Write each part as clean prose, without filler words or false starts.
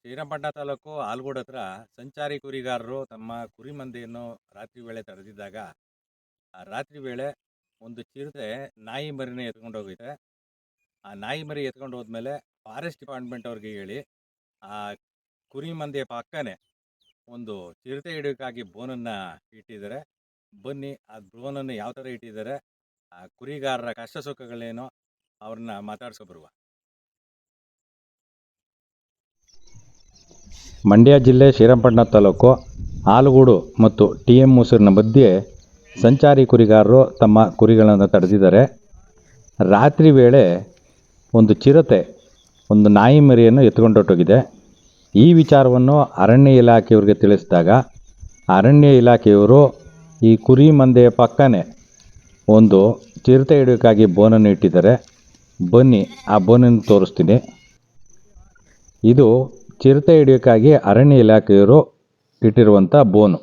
ಶ್ರೀರಂಗಪಟ್ಟಣ ತಾಲೂಕು ಆಲ್ಗೋಡ್ ಹತ್ರ ಸಂಚಾರಿ ಕುರಿಗಾರರು ತಮ್ಮ ಕುರಿ ಮಂದೆಯನ್ನು ರಾತ್ರಿ ವೇಳೆ ತಡೆದಿದ್ದಾಗ ಆ ರಾತ್ರಿ ವೇಳೆ ಒಂದು ಚಿರತೆ ನಾಯಿ ಮರಿನ ಎತ್ಕೊಂಡು ಹೋಗಿದೆ. ಆ ನಾಯಿ ಮರಿ ಎತ್ಕೊಂಡು ಹೋದ್ಮೇಲೆ ಫಾರೆಸ್ಟ್ ಡಿಪಾರ್ಟ್ಮೆಂಟ್ ಅವ್ರಿಗೆ ಹೇಳಿ ಆ ಕುರಿ ಮಂದೆಯ ಪಕ್ಕನೆ ಒಂದು ಚಿರತೆ ಹಿಡಿಯೋಕ್ಕಾಗಿ ಬೋನನ್ನು ಇಟ್ಟಿದ್ದಾರೆ. ಬನ್ನಿ ಆ ಬೋನನ್ನು ಯಾವ ಥರ ಇಟ್ಟಿದ್ದಾರೆ, ಆ ಕುರಿಗಾರರ ಕಷ್ಟ ಸುಖಗಳೇನೋ ಅವ್ರನ್ನ ಮಾತಾಡ್ಸ್ಕೊಬರುವ. ಮಂಡ್ಯ ಜಿಲ್ಲೆ ಶ್ರೀರಂಗಪಟ್ಟಣ ತಾಲೂಕು ಆಲೂಗೂಡು ಮತ್ತು TM ಮೂಸೂರಿನ ಮಧ್ಯೆ ಸಂಚಾರಿ ಕುರಿಗಾರರು ತಮ್ಮ ಕುರಿಗಳನ್ನು ತಡೆದಿದ್ದಾರೆ. ರಾತ್ರಿ ವೇಳೆ ಒಂದು ಚಿರತೆ ಒಂದು ನಾಯಿ ಮರಿಯನ್ನು ಎತ್ಕೊಂಡೊಟ್ಟೋಗಿದೆ. ಈ ವಿಚಾರವನ್ನು ಅರಣ್ಯ ಇಲಾಖೆಯವರಿಗೆ ತಿಳಿಸಿದಾಗ ಅರಣ್ಯ ಇಲಾಖೆಯವರು ಈ ಕುರಿ ಮಂದೆಯ ಪಕ್ಕನೇ ಒಂದು ಚಿರತೆ ಹಿಡಿಯೋಕ್ಕಾಗಿ ಬೋನನ್ನು ಇಟ್ಟಿದ್ದಾರೆ. ಬನ್ನಿ ಆ ಬೋನನ್ನು ತೋರಿಸ್ತೀನಿ. ಇದು ಚಿರತೆ ಹಿಡಿಯೋಕ್ಕಾಗಿ ಅರಣ್ಯ ಇಲಾಖೆಯವರು ಇಟ್ಟಿರುವಂಥ ಬೋನು.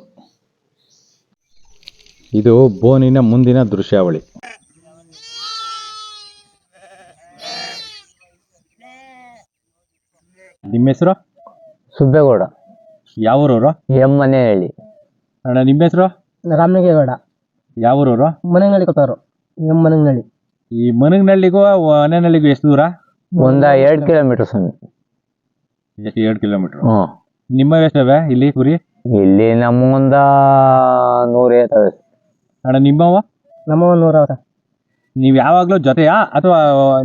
ಇದು ಬೋನಿನ ಮುಂದಿನ ದೃಶ್ಯಾವಳಿ. ನಿಮ್ಮ ಹೆಸರು? ಸುಬ್ಬೇಗೌಡ. ಯಾವೂರವರು? ಮನೆಹಳ್ಳಿ. ಅಣ್ಣ ನಿಮ್ಮ ಹೆಸರು? ರಾಮಲಿಂಗೇಗೌಡ. ಯಾವೂರವರು? ಮನೆಗನಳ್ಳಿ ಕೊತ್ತವರು. ಮನೆಗನಳ್ಳಿ. ಈ ಮನೆಗನಳ್ಳಿಗೂ ಮನೆನಳ್ಳಿಗೂ ಎಷ್ಟು ದೂರ? ಒಂದ 2 ಕಿಲೋಮೀಟರ್ ಸ್ವಾಮಿ. 2 ಕಿಲೋಮೀಟರ್. ನಿಮ್ಮ ಎಷ್ಟವೆ ಇಲ್ಲಿ ಕುರಿ? ಇಲ್ಲಿ ನಮ್ಮೊಂದ 100 ಐತವೆ. ಅಣ್ಣ ನಿಮ್ಮವ? ನಮ್ಮ 100 ಅವರ. ನೀವು ಯಾವಾಗಲೂ ಜೊತೆಯಾ ಅಥವಾ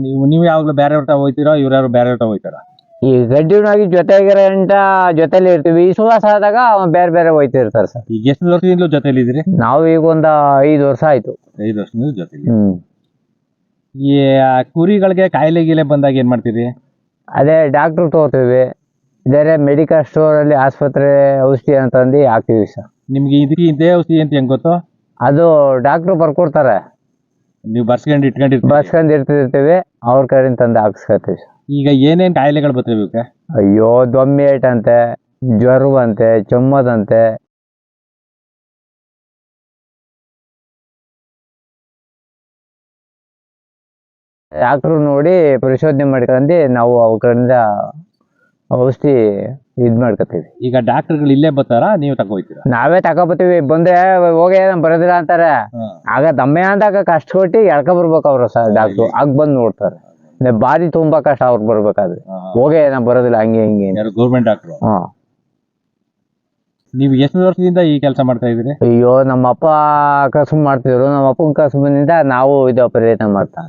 ನೀವು ಯಾವಾಗಲೂ ಬೇರೆ ಹೊರಟ ಹೋಗ್ತೀರಾ, ಇವ್ರು ಯಾರು ಬೇರೆ ಹೊರಟ ಹೋಗ್ತಾರ? ಈ ಗಡ್ಡಿನಾಗಿ ಜೊತೆಗಿರೋ ಗಂಟ ಜೊತೆಲಿ ಇರ್ತೀವಿ. ಈ ಸುವಾಸ ಆದಾಗ ಬೇರೆ ಬೇರೆ ಹೋಯ್ತಿರ್ತಾರೆ ಸರ್. ಈಗ ಎಷ್ಟು ವರ್ಷದಿಂದಲೂ ಜೊತೆಲಿ ಇದ್ದೀರಿ? ನಾವು ಈಗ ಒಂದ 5 ವರ್ಷ ಆಯ್ತು. 5 ವರ್ಷದಿಂದ ಜೊತೆಲಿ. ಈ ಕುರಿಗಳಿಗೆ ಕಾಯಿಲೆ ಗೀಲೆ ಬಂದಾಗ ಏನ್ ಮಾಡ್ತೀರಿ? ಅದೇ ಡಾಕ್ಟರ್ ತಗೋತೀವಿ. ಬೇರೆ ಮೆಡಿಕಲ್ ಸ್ಟೋರ್ ಅಲ್ಲಿ ಆಸ್ಪತ್ರೆ ಔಷಧಿ ಅಂತಂದು ಹಾಕ್ತೀವಿ ಸರ್. ನಿಮ್ಗೆ ಇದಕ್ಕೆ ಇದೇ ಔಷಧಿ ಅಂತ ಹೆಂಗ್ ಗೊತ್ತು? ಅದು ಡಾಕ್ಟ್ರು ಬರ್ಕೊಡ್ತಾರೆ. ನೀವು ಬರ್ಸ್ಕೊಂಡು ಇರ್ತಿರ್ತೀವಿ. ಅವ್ರ ಕಡೆಯಿಂದ ತಂದು ಹಾಕ್ಸ್ಕೊತೀವಿ ಸರ್. ಈಗ ಏನೇನ್ ಕಾಯಿಲೆಗಳು ಬರ್ತವೆ ಇವಕ್ಕೆ? ಅಯ್ಯೋ, ದೊಮ್ಮೆ ಏಟಂತೆ, ಜ್ವರವಂತೆ, ಚೊಮ್ಮದಂತೆ. ಡಾಕ್ಟ್ರು ನೋಡಿ ಪರಿಶೋಧನೆ ಮಾಡ್ಕೊಂಡು ನಾವು ಅವ್ರ ಕಡೆಯಿಂದ ಔಷಧಿ ಮಾಡ್ಕೊತೀವಿ. ಈಗ ಡಾಕ್ಟರ್ಗಳು ಇಲ್ಲೇ ಬರ್ತಾರ, ನೀವು ತಗೋತೀರಾ? ನಾವೇ ತಗೋಬತ್ತೀವಿ. ಬಂದ್ರೆ ಹೋಗಿ ಬರೋದಿಲ್ಲ ಅಂತಾರೆ. ಆಗ ದಮ್ಮೆ ಅಂದಾಗ ಕಷ್ಟ ಕೊಟ್ಟು ಎಳ್ಕೊಬರ್ಬೇಕು ಅವ್ರು ಸರ್. ಡಾಕ್ಟ್ರು ಆಗ ಬಂದು ನೋಡ್ತಾರೆ. ಬಾರಿ ತುಂಬಾ ಕಷ್ಟ ಅವ್ರು ಬರ್ಬೇಕಾದ್ರೆ. ಹೋಗಿ ಬರೋದಿಲ್ಲ ಹಂಗೆ ಹಿಂಗೆ. Government doctor? ನೀವು ಎಷ್ಟು ವರ್ಷದಿಂದ ಈ ಕೆಲಸ ಮಾಡ್ತಾ ಇದೀರಿ? ಅಯ್ಯೋ, ನಮ್ಮಪ್ಪ ಕಸುಬು ಮಾಡ್ತಿದ್ರು. ನಮ್ಮ ಅಪ್ಪನ ಕಸುಬಿನಿಂದ ನಾವು ಇದು ಪ್ರಯತ್ನ ಮಾಡ್ತಾ.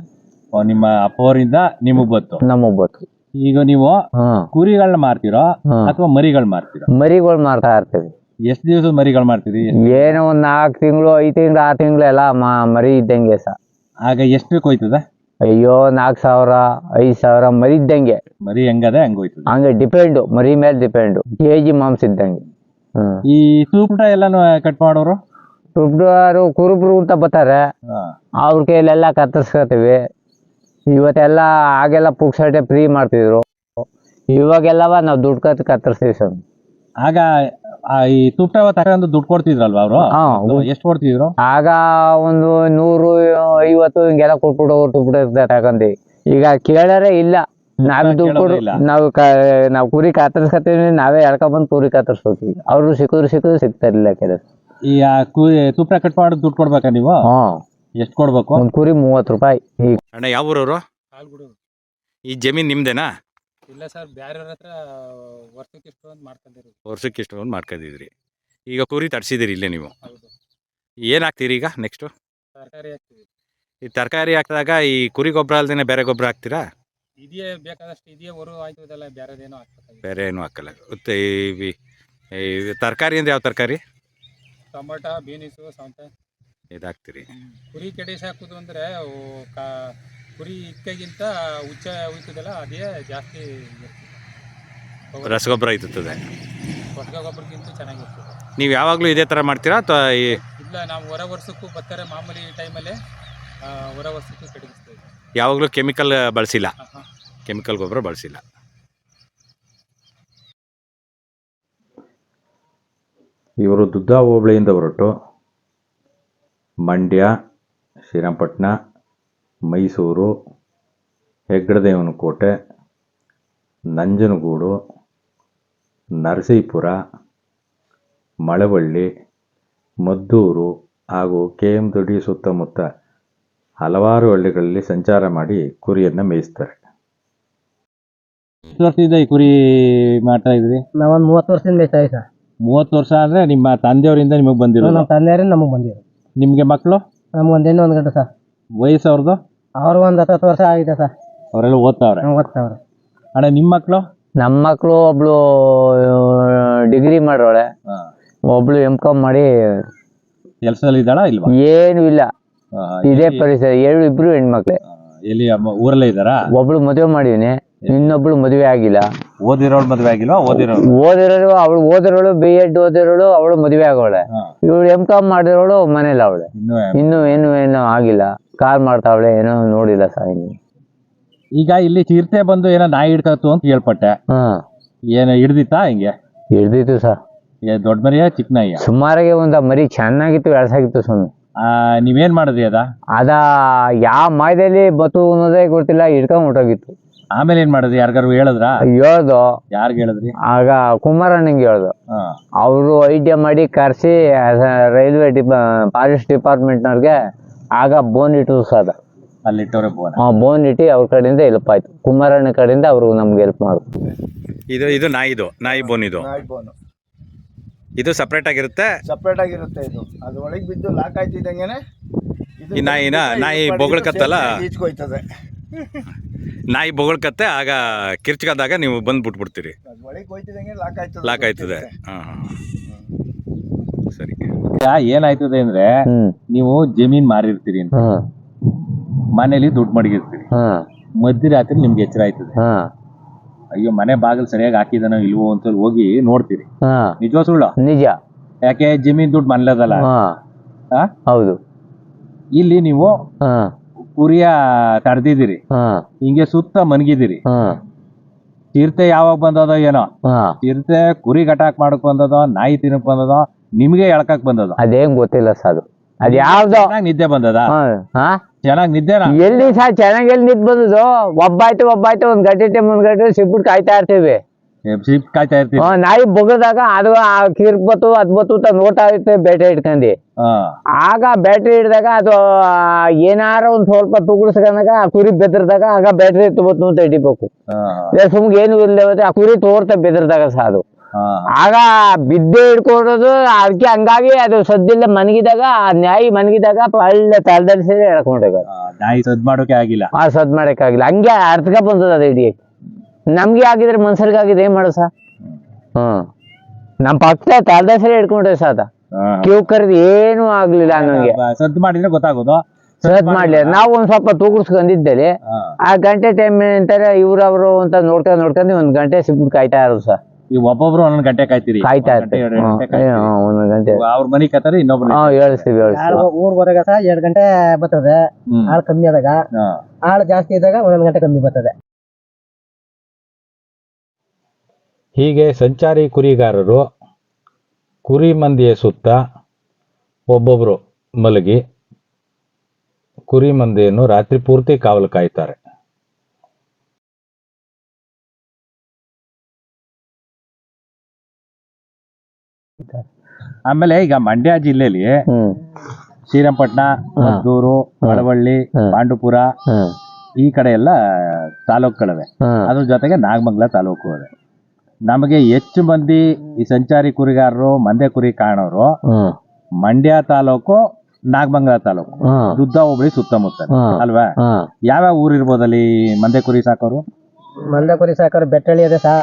ನಿಮ್ಮ ಅಪ್ಪವರಿಂದ ನಿಮಗ್ ಬತ್ತು? ನಮಗ್ ಬತ್ತು. ಈಗ ನೀವು ಕುರಿಗಳನ್ನ ಮಾರ್ತೀರೋ ಅಥವಾ ಮರಿಗಳು ಮಾರ್ತೀರೋ? ಮರಿಗಳು ಮಾರ್ತಾ ಇರ್ತೀವಿ. ಎಷ್ಟು ದಿವಸದ ಮರಿಗಳು ಮಾರ್ತೀರಿ? ಏನೋ ಒಂದ್ 4 ತಿಂಗಳು, 5 ತಿಂಗಳು, 6 ತಿಂಗಳು ಎಲ್ಲ ಮರಿ ಇದ್ದಂಗೆ ಸರ್. ಆಗ ಎಷ್ಟು ಬೇಕು ಹೋಯ್ತದ? ಅಯ್ಯೋ, 4,000 5,000 ಮರಿ ಇದ್ದಂಗೆ. ಮರಿ ಹೆಂಗದ ಹಂಗ ಹೋಯ್ತದ. ಹಂಗೆ ಡಿಪೆಂಡ್, ಮರಿ ಮೇಲೆ ಡಿಪೆಂಡ್. KG ಮಾಂಸ ಇದ್ದಂಗೆ. ಈ ಸೂಪ್ಟ ಎಲ್ಲಾನು ಕಟ್ ಮಾಡೋರು? ಸುಬ್ರು ಕುರುಬ್ರು ಅಂತ ಬರ್ತಾರೆ. ಅವ್ರ ಕೈಲೆಲ್ಲ ಕತ್ತರಿಸ್ಕೊತೀವಿ. ಇವತ್ತೆಲ್ಲ ಆಗೆಲ್ಲ ಪುಕ್ಸಟೆ ಫ್ರೀ ಮಾಡ್ತಿದ್ರು. ಇವಾಗೆಲ್ಲವ ನಾವು ದುಡ್ಡು ಕತ್ತರಿಸ್ತೀವಿ ಸರ್. ಆಗ ಈ ತುಪ್ಪ ತಗೊಂಡು ದುಡ್ಡು ಕೊಡ್ತಿದ್ರಲ್ವಾ ಅವರು? ಎಷ್ಟು ಕೊಡ್ತಿದ್ರು? ಆಗ ಒಂದು 150 ಹಿಂಗೆಲ್ಲ ಕೊಟ್ಬಿಟ್ಟು ತುಪ್ಪ ತಗೊಂತೀವಿ. ಈಗ ಕೇಳರೆ ಇಲ್ಲ. ನಾವೇ ದುಡ್ಡು ಕೊಡು. ನಾವು ಕುರಿ ಕತ್ತರಿಸ್ಕೊತೀವಿ. ನಾವೇ ಎಳ್ಕೊಂಡ್ಬಂದು ಕುರಿ ಕತ್ತರಿಸ್ಕೊತೀವಿ. ಅವ್ರು ಸಿಕ್ಕಿದ್ರು ಸಿಗ್ತಾ ಇರ್ಲಿಲ್ಲ ಕೆಲಸ. ಈ ಕುರಿ ತುಪ್ಪ ಕಟ್ ಮಾಡಿ ದುಡ್ಡು ಕೊಡ್ಬೇಕಾ ನೀವು? ಎಷ್ಟು ಕೊಡ್ಬೇಕು? ಒಂದು ಕುರಿ 30 ರೂಪಾಯಿ. ಅಣ್ಣ ಯಾವ ಊರವರು? ಆಲ್ಗುಡು. ಈ ಜಮೀನ್ ನಿಮ್ದೇನಾ? ಇಲ್ಲ ಸರ್, ಬೇರೆಯವ್ರ ಹತ್ರ ವರ್ಷಕ್ಕೆ ಇಷ್ಟು ಅಂತ ಮಾಡ್ಕೊಂಡಿರಿ. ವರ್ಷಕ್ಕೆ ಇಷ್ಟು ಅಂತ ಮಾಡ್ಕೊಂಡಿದ್ರಿ. ಈಗ ಕುರಿ ತರಿಸಿದಿರಿ ಇಲ್ಲೇ ನೀವು? ಹೌದು. ಏನು ಹಾಕ್ತೀರಿ ಈಗ ನೆಕ್ಸ್ಟು? ತರಕಾರಿ ಹಾಕ್ತೀವಿ. ಈ ತರಕಾರಿ ಹಾಕಿದಾಗ ಈ ಕುರಿ ಗೊಬ್ಬರ ಅಲ್ದೇನೆ ಬೇರೆ ಗೊಬ್ಬರ ಹಾಕ್ತೀರಾ? ಇದೆಯೇ ಬೇಕಾದಷ್ಟು ಇದೆಯೇ, ಹೊರ ಆಯ್ತದಲ್ಲ, ಬೇರೆದೇನೋ ಹಾಕ್ಬೇಕು. ಬೇರೆ ಏನೂ ಹಾಕಲ್ಲ. ಮತ್ತೆ ಈ ತರಕಾರಿ ಅಂದರೆ ಯಾವ ತರಕಾರಿ? ಟೊಮೊಟ, ಬೀನಿಸು, ಸೌತೆ ಇದು ಹಾಕ್ತೀರಿ. ಕುರಿ ಕೆಡಿಸಿ ಹಾಕೋದು ಅಂದರೆ ಕುರಿ ಇಕ್ಕಿಗಿಂತ ಉಚ್ಚ ಉಯ್ತದಲ್ಲ, ಅದೇ ಜಾಸ್ತಿ ರಸಗೊಬ್ಬರ ಇರ್ತದೆ. ಹೊಸ ಗೊಬ್ಬರಕ್ಕಿಂತ ಚೆನ್ನಾಗಿರ್ತದೆ. ನೀವು ಯಾವಾಗಲೂ ಇದೇ ಥರ ಮಾಡ್ತೀರಾ ಅಥವಾ? ಇಲ್ಲ, ನಾವು ಹೊರ ವರ್ಷಕ್ಕೂ ಬರ್ತಾರೆ ಮಾಮೂಲಿ ಟೈಮಲ್ಲಿ. ಹೊರ ವರ್ಷಕ್ಕೂ ಕೆಡಗಿಸ್ತೇವೆ. ಯಾವಾಗಲೂ ಕೆಮಿಕಲ್ ಬಳಸಿಲ್ಲ? ಕೆಮಿಕಲ್ ಗೊಬ್ಬರ ಬಳಸಿಲ್ಲ. ಇವರು ದುದ್ದಾ ಹೋಬಳಿಯಿಂದ ಹೊರಟು ಮಂಡ್ಯ, ಶ್ರೀರಂಗಪಟ್ಟಣ, ಮೈಸೂರು, ಹೆಗ್ಗಡದೇವನಕೋಟೆ, ನಂಜನಗೂಡು, ನರಸೀಪುರ, ಮಳವಳ್ಳಿ, ಮದ್ದೂರು ಹಾಗೂ KM ದೊಡ್ಡಿ ಸುತ್ತಮುತ್ತ ಹಲವಾರು ಹಳ್ಳಿಗಳಲ್ಲಿ ಸಂಚಾರ ಮಾಡಿ ಕುರಿಯನ್ನು ಮೇಯಿಸ್ತಾರೆ. ಎಷ್ಟು ವರ್ಷದಿಂದ ಈ ಕುರಿ ಮಾಡ್ತಾ ಇದ್ರಿ? ನಾವೊಂದು 30 ವರ್ಷದಿಂದ ಮೇಯ್ತಾ ಇದ್ದೀವಿ ಸರ್. 30 ವರ್ಷ ಅಂದ್ರೆ ನಿಮ್ಮ ತಂದೆಯವರಿಂದ ನಿಮಗೆ ಬಂದಿರೋದು? ನಮ್ಮ ತಂದೆಯವರಿಂದ ನಮಗೆ ಬಂದಿರೋದು. ನಿಮಗೆ ಮಕ್ಕಳು? ನಮ್ಗೆ ಒಂದು ಹೆಣ್ಣು ಒಂದು ಗಂಡು ಸರ್. ವಯಸ್ಸು ಅವ್ರದ್ದು? ಅವರು ಒಂದು 10 ವರ್ಷ ಆಗಿದೆ ಸರ್. ಅವರೆಲ್ಲ ಓದ್ತಾವ್ರೆ? ಓದ್ತಾವ್ರೆ. ಅಣ್ಣ ನಿಮ್ಮ ಮಕ್ಕಳು? ನಮ್ಮ ಮಕ್ಕಳು ಒಬ್ಳು ಡಿಗ್ರಿ ಮಾಡೋಳೆ, ಒಬ್ಳು M.Com ಮಾಡಿ ಕೆಲಸದಲ್ಲಿ ಇದ್ದಾಳ ಇಲ್ವಾ? ಏನು ಇಲ್ಲ, ಇದೇ ಪರಿಸರ. ಇಬ್ರು ಹೆಣ್ಮಕ್ಳೆ. ಎಲ್ಲಿ ಊರಲ್ಲೇ ಇದ್ದಾರಾ? ಒಬ್ಳು ಮದುವೆ ಮಾಡಿವ್ನಿ, ಇನ್ನೊಬ್ಳು ಮದುವೆ ಆಗಿಲ್ಲ. ಓದಿರೋಳು ಮದುವೆ ಆಗಿಲ್ವಾ? ಅವಳು ಓದಿರೋಳು B.Ed ಓದಿರೋಳು, ಅವಳು ಮದುವೆ ಆಗೋಳೆ. ಇವಳು M.Com ಮಾಡಿರೋಳು ಮನೇಲಿ ಅವಳೆ. ಇನ್ನು ಏನು ಆಗಿಲ್ಲ. ಕಾರ್ ಮಾಡ್ತಾವಳೆ, ಏನೋ ನೋಡಿಲ್ಲ ಸರ್ ಇನ್ನು. ಈಗ ಇಲ್ಲಿ ಚಿರತೆ ಬಂದು ಏನೋ ನಾಯಿ ಹಿಡ್ಕತ್ತು ಅಂತ ಕೇಳ್ಪಟ್ಟೆ. ಏನೋ ಹಿಡ್ದಿತ್ತಾ? ಹಿಂಗೆ ಹಿಡ್ದಿತ್ತು ಸರ್. ದೊಡ್ಡ ಮರಿಯ ಚಿಕ್ಕ ನಾಯಿಯ? ಸುಮಾರಾಗಿ ಒಂದು ಮರಿ ಚೆನ್ನಾಗಿತ್ತು, ಎಳ್ಸಾಗಿತ್ತು ಸ್ವಾಮಿ. ನೀವೇನ್ ಮಾಡಿದ್ರಿ ಅದ ಯಾವ ಮಾಯದಲ್ಲಿ ಬತ್ತು ಅನ್ನೋದೇ ಗೊತ್ತಿಲ್ಲ, ಹಿಡ್ಕೊಂಡ್ ಹೊಟ್ಟೋಗಿತ್ತು. ಆಮೇಲೆ ಏನ್ ಮಾಡಿದ್ರಿ? ಯಾರಿಗಾರು ಹೇಳಿದ್ರ? ಹೇಳ್ದು. ಯಾರ್ಗ ಹೇಳಿದ್ರಿ? ಆಗ ಕುಮಾರಣ್ಣಂಗೆ ಹೇಳ್ದು. ಅವರು ಐಡಿಯಾ ಮಾಡಿ ಕರ್ಸಿ ರೈಲ್ವೆ ಫಾರೆಸ್ಟ್ ಡಿಪಾರ್ಟ್ಮೆಂಟ್ನವ್ರಿಗೆ ಆಗ ಬೋನ್ ಇಟ್ಟು ಸಾದ ಅಲ್ಲಿಟ್ಟವ್ರೆ ಬೋನ್. ಬೋನ್ ಇಟ್ಟು ಅವ್ರ ಕಡೆಯಿಂದ ಹೆಲ್ಪ್ ಆಯ್ತು. ಕುಮಾರಣ್ಣ ಕಡೆಯಿಂದ ಅವ್ರಿಗೆ ನಮ್ಗೆ ಹೆಲ್ಪ್ ಮಾಡಿದ್ರು. ಇದು ನಾಯಿ ಬೋನ್. ಇದು ಸಪ್ರೇಟ್ ಆಗಿರುತ್ತೆ? ಸಪ್ರೇಟ್ ಆಗಿರುತ್ತೆ. ಅದು ಒಳಗೆ ಬಿದ್ದು ಲಾಕ್ ಆಯ್ತಿದ್ದಂಗೆನೆ ಈ ನಾಯಿ ಬೊಗಳ್ಕತ್ತಲ್ಲ, ಈಚ್ಕೊಯ್ತದೆ. ನಾಯಿ ಬೊಗಳ್ಕತ್ತೆ, ಆಗ ಕಿರ್ಚ್ಕದಾಗ ನೀವು ಬಂದು ಬಿಟ್ಬಿಡ್ತೀರಿ. ಒಳಗೆ ಹೋಯ್ತಿದ್ದಂಗೆ ಲಾಕ್ ಆಯ್ತದೆ. ಸರಿ. ಏನಾಯ್ತದೆ ಅಂದ್ರೆ, ನೀವು ಜಮೀನ್ ಮಾರಿರ್ತೀರಿ ಅಂತ ಮನೇಲಿ ದುಡ್ಡು ಮಡಗಿರ್ತೀರಿ. ಮಧ್ಯರಾತ್ರಿ ನಿಮ್ಗೆ ಎಚ್ಚರ ಆಯ್ತದೆ, ಅಯ್ಯೋ ಮನೆ ಬಾಗಿಲು ಸರಿಯಾಗಿ ಹಾಕಿದಾನೋ ಇಲ್ವೋ ಅಂತ ಹೋಗಿ ನೋಡ್ತೀರಿ. ನಿಜ ಸುಳ್ಳು? ನಿಜ. ಯಾಕೆ? ಜಮೀನ್ ದುಡ್ಡು ಮನ್ಲದಲ್ಲ. ಹೌದು. ಇಲ್ಲಿ ನೀವು ಕುರಿಯ ತಡೆದಿದ್ದೀರಿ, ಹಿಂಗೆ ಸುತ್ತ ಮನ್ಗಿದ್ದೀರಿ. ಚಿರತೆ ಯಾವಾಗ ಬಂದದೋ ಏನೋ, ಚಿರತೆ ಕುರಿ ಗಟಾಕ್ ಮಾಡಕ್ ಬಂದದೋ, ನಾಯಿ ತಿನ್ನಕ್ ಬಂದದೋ, ನಿಮ್ಗೆ ಎಳ್ಕಕ್ ಬಂದದೋ ಅದೇನ್ ಗೊತ್ತಿಲ್ಲ ಸರ್. ಅದ್ ಯಾವ್ದೋ ನಿದ್ದೆ ಬಂದದ? ಚೆನ್ನಾಗ್ ನಿದ್ದೆನಾ? ಎಲ್ಲಿ ಸರ್ ಚೆನ್ನಾಗಿ ಎಲ್ಲಿ ನಿದ್ ಬಂದದು? ಒಬ್ಬಾಯ್ತು ಒಂದ್ ಗಂಟೆ ಟೈಮ್ ಸಿಕ್ಬಿಟ್ಟು ಕಾಯ್ತಾ ಇರ್ತೀವಿ. ಕಾಯ್ತಾ ಇರ್ತೀವಿ. ನಾಯಿ ಬೊಗದಾಗ ಅದು ಕಿರ್ಕ್ ಬತ್ತು ಅದ್ ಬತ್ತು ಅಂತ ನೋಡ್ತಾ ಇರ್ತೇವೆ ಬೇಟೆ ಇಟ್ಕೊಂಡಿ. ಆಗ ಬ್ಯಾಟ್ರಿ ಹಿಡ್ದಾಗ ಅದು ಏನಾರ ಒಂದ್ ಸ್ವಲ್ಪ ತುಗುಡ್ಸ್ಕೊಂಡಾಗ ಆ ಕುರಿ ಬೆದರ್ದಾಗ ಆಗ ಬ್ಯಾಟ್ರಿ ಬತ್ತು ಅಂತ ಹಿಡಿಬೇಕು. ಸುಮ್ಗೆ ಏನು ಇಲ್ಲ, ಆ ಕುರಿ ತೋರ್ತ ಬೆದರ್ದಾಗ ಸಹ ಅದು ಆಗ ಬಿದ್ದೆ ಹಿಡ್ಕೊಡೋದು. ಅದಕ್ಕೆ ಹಂಗಾಗಿ ಅದು ಸದ್ದಿಲ್ಲ ಮನಗಿದಾಗ, ಆ ನಾಯಿ ಮನಗಿದಾಗ ಒಳ್ಳೆ ತಳದಲ್ಲಿ ಸೇರಿ ಎಳ್ಕೊಂಡೋಗ. ನಾಯಿ ಸದ್ ಮಾಡೋಕೆ ಆಗಿಲ್ಲ. ಸದ್ ಮಾಡಕ್ ಆಗಿಲ್ಲ, ಹಂಗೆ ಅರ್ಥಕ ಬಂದದ ಅದು ಹಿಡಿ. ನಮ್ಗೆ ಆಗಿದ್ರೆ ಮನ್ಸರ್ಗಾಗಿದೆ ಏನ್ ಮಾಡೋ ಸಾ. ನಮ್ ಪಕ್ಕ ತಳದ ಸೇರಿ ಹಿಡ್ಕೊಂಡ್ರೆ ಸಾದ ಕ್ಯೂ ಕರೆದು ಏನು ಆಗ್ಲಿಲ್ಲ ನನಗೆ. ಸದ್ ಮಾಡಿದ್ರೆ ಗೊತ್ತಾಗೋದು. ಸದ್ ಮಾಡ್ಲಿ ನಾವು ಒಂದ್ ಸ್ವಲ್ಪ ತೂಗುಡ್ಸ್ಕೊಂಡಿದ್ದೇಲೆ. ಆ ಗಂಟೆ ಟೈಮ್ ಅಂತಾರೆ ಇವ್ರವ್ರು ಅಂತ ನೋಡ್ಕೊಂಡು ಒಂದ್ ಗಂಟೆ ಸಿಕ್ಬಿಟ್ಟು ಕಾಯ್ತಾ ಇರೋದು ಸರ್. ಈ ಒಬ್ಬೊಬ್ರು ಒಂದೊಂದ್ ಗಂಟೆ ಕಾಯ್ತೀರಿ? ಕಾಯ್ತಾ ಇರ್ತೀವಿ ಒಂದೊಂದ್ ಗಂಟೆ. ಅವ್ರ ಮನಿ ಕತ್ತಾರೆ, ಇನ್ನೊಬ್ರು ಹೇಳಿಸ್ತೀವಿ. ಊರ್ ಬರಾಗ ಸಹ 2 ಗಂಟೆ ಬರ್ತದೆ. ಆಳ್ ಕಮ್ಮಿ ಆದಾಗ, ಆಳ್ ಜಾಸ್ತಿ ಇದ್ದಾಗ 1 ಗಂಟೆ ಕಮ್ಮಿ ಬರ್ತದೆ. ಹೀಗೆ ಸಂಚಾರಿ ಕುರಿಗಾರರು ಕುರಿ ಮಂದಿಯ ಸುತ್ತ ಒಬ್ಬೊಬ್ರು ಮಲಗಿ ಕುರಿ ಮಂದಿಯನ್ನು ರಾತ್ರಿ ಪೂರ್ತಿ ಕಾವಲು ಕಾಯ್ತಾರೆ. ಆಮೇಲೆ ಈಗ ಮಂಡ್ಯ ಜಿಲ್ಲೆಯಲ್ಲಿ ಶ್ರೀರಂಗಪಟ್ಟಣ, ಮದ್ದೂರು, ಮಳವಳ್ಳಿ, ಪಾಂಡುಪುರ ಈ ಕಡೆ ಎಲ್ಲ ತಾಲೂಕುಗಳಿವೆ. ಅದ್ರ ಜೊತೆಗೆ ನಾಗಮಂಗಲ ತಾಲೂಕು ಇದೆ. ನಮಗೆ ಹೆಚ್ಚು ಮಂದಿ ಈ ಸಂಚಾರಿ ಕುರಿಗಾರರು ಮಂದೆ ಕುರಿ ಕಾಣೋರು ಮಂಡ್ಯ ತಾಲೂಕು, ನಾಗಮಂಗಲ ತಾಲೂಕು, ದುದ್ದ ಹೋಬಳಿ ಸುತ್ತಮುತ್ತ ಅಲ್ವಾ? ಯಾವ್ಯಾವ ಊರ್ ಇರ್ಬೋದಲ್ಲಿ ಮಂದೆ ಕುರಿ ಸಾಕೋರು? ಮಂದೆ ಕುರಿ ಸಾಕೋರು ಬೆಟ್ಟಳ್ಳಿ ಇದೆ ಸಾ,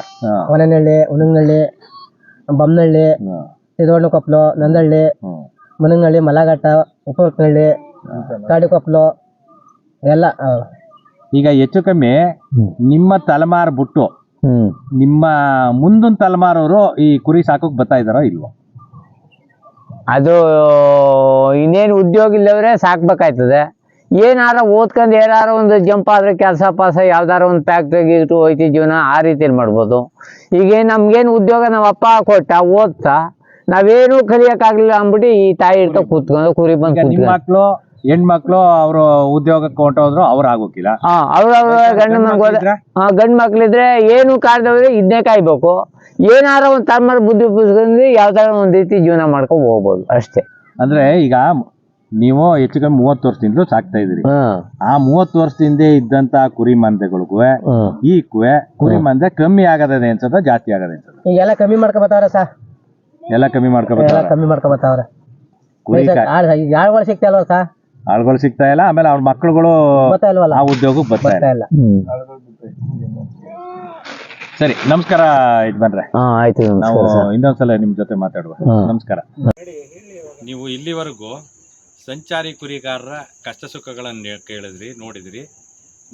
ಹೊನನಹಳ್ಳಿ, ಉಣಂಗನಹಳ್ಳಿ, ಬೊಮ್ಮನಹಳ್ಳಿ, ಸಿದ್ದವಣ್ಣಕೊಪ್ಪಲು, ನಂದಹಳ್ಳಿ, ಮುನಂಗನಹಳ್ಳಿ, ಮಲಘಟ್ಟ, ಉಪ್ಪನಹಳ್ಳಿ, ಕಾಡಿಕೊಪ್ಪಲು ಎಲ್ಲ. ಈಗ ಹೆಚ್ಚು ಕಮ್ಮಿ ನಿಮ್ಮ ತಲೆಮಾರು ಬಿಟ್ಟು ನಿಮ್ಮ ಮುಂದಿನ ತಲೆಮಾರವರು ಈ ಕುರಿ ಸಾಕೋಕ್ ಬರ್ತಾ ಇದಾರೋ ಇಲ್ವೋ? ಅದು ಇನ್ನೇನು ಉದ್ಯೋಗ ಇಲ್ಲವ್ರೆ ಸಾಕ್ಬೇಕಾಯ್ತದೆ. ಏನಾರ ಓದ್ಕೊಂಡು ಏನಾರ ಒಂದು ಜಂಪ್ ಆದ್ರೆ ಕೆಲಸ ಪಾಸ ಯಾವ್ದಾರ ಒಂದು ಫ್ಯಾಕ್ಟ್ರಿಗೆ ಇಟ್ಟು ಹೋಯ್ತಿ ಜೀವನ, ಆ ರೀತಿಯಲ್ಲಿ ಮಾಡ್ಬೋದು. ಈಗ ನಮ್ಗೇನು ಉದ್ಯೋಗ ನಮ್ಮ ಅಪ್ಪ ಕೊಟ್ಟ ಓದ್ತಾ ನಾವೇನು ಕಲಿಯಕ್ಕಾಗ್ಲಿಲ್ಲ ಅಂದ್ಬಿಟ್ಟು ಈ ತಾಯಿ ಇಡ್ತಾ ಕೂತ್ಕೊಂಡು ಕುರಿ ಬಂದು ನಿಮ್ಮ ಮಕ್ಕಳು ಹೆಣ್ಮಕ್ಳು ಅವರು ಉದ್ಯೋಗಕ್ಕೆ ಹೊಂಟೋದ್ರು ಅವ್ರು ಆಗೋಕಿಲ್ಲ. ಅವ್ರ ಗಂಡ ಮನ್ಗೋದ್ರೆ ಗಂಡ್ ಮಕ್ಳಿದ್ರೆ ಏನು ಕಾರ್ಯದವ್ರೆ ಇದನ್ನೇ ಕಾಯ್ಬೇಕು. ಏನಾರ ಒಂದ್ ತಮ್ಮ ಬುದ್ಧಿ ಉಪಯೋಗಿಸ್ಕೊಂಡ್ರೆ ಯಾವ್ದಾರ ಒಂದ್ ರೀತಿ ಜೀವನ ಮಾಡ್ಕೊಂಡು ಹೋಗ್ಬೋದು ಅಷ್ಟೇ. ಅಂದ್ರೆ ಈಗ ನೀವು ಹೆಚ್ಚು ಕಮ್ಮಿ 30 ವರ್ಷದಿಂದಲೂ ಸಾಕ್ತಾ ಇದ್ರಿ. ಆ 30 ವರ್ಷದಿಂದ ಇದ್ದಂತ ಕುರಿ ಮಂದೆಗಳಿಗೂ ಈಗೂ ಕುರಿ ಮಂದೆ ಕಮ್ಮಿ ಆಗದೆ ಅನ್ಸದ ಜಾಸ್ತಿ ಆಗದೆ ಅನ್ಸದ? ಈಗೆಲ್ಲ ಕಮ್ಮಿ ಮಾಡ್ಕೊಬತ್ತಾವ್ರ ಸರ್, ಎಲ್ಲ ಕಮ್ಮಿ ಮಾಡ್ಕೊಬತ್ತಾವ್ರ. ಕುರಿ ಆಳ್ಗಳು ಸಿಗ್ತಾ ಇಲ್ವ ಸರ್? ಆಳ್ಗಳು ಸಿಗ್ತಾ ಇಲ್ಲ. ಆಮೇಲೆ ಅವ್ರ ಮಕ್ಳುಗಳು ಆ ಉದ್ಯೋಗಕ್ಕೆ ಬರ್ತಾ ಇಲ್ಲ. ಸರಿ, ನಮಸ್ಕಾರ ಯಜಮಾನ್ರೆ. ಆಯ್ತು, ನಾವು ಇನ್ನೊಂದ್ಸಲ ನಿಮ್ ಜೊತೆ ಮಾತಾಡುವ. ನಮಸ್ಕಾರ. ನೀವು ಇಲ್ಲಿವರೆಗೂ ಸಂಚಾರಿ ಕುರಿಗಾರರ ಕಷ್ಟ ಸುಖಗಳನ್ನು ಕೇಳಿದ್ರಿ, ನೋಡಿದ್ರಿ.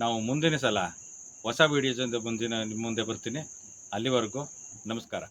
ನಾವು ಮುಂದಿನ ಸಲ ಹೊಸ ವಿಡಿಯೋದಿಂದ ನಿಮ್ಮ ಮುಂದೆ ಬರ್ತೀನಿ. ಅಲ್ಲಿವರೆಗೂ ನಮಸ್ಕಾರ.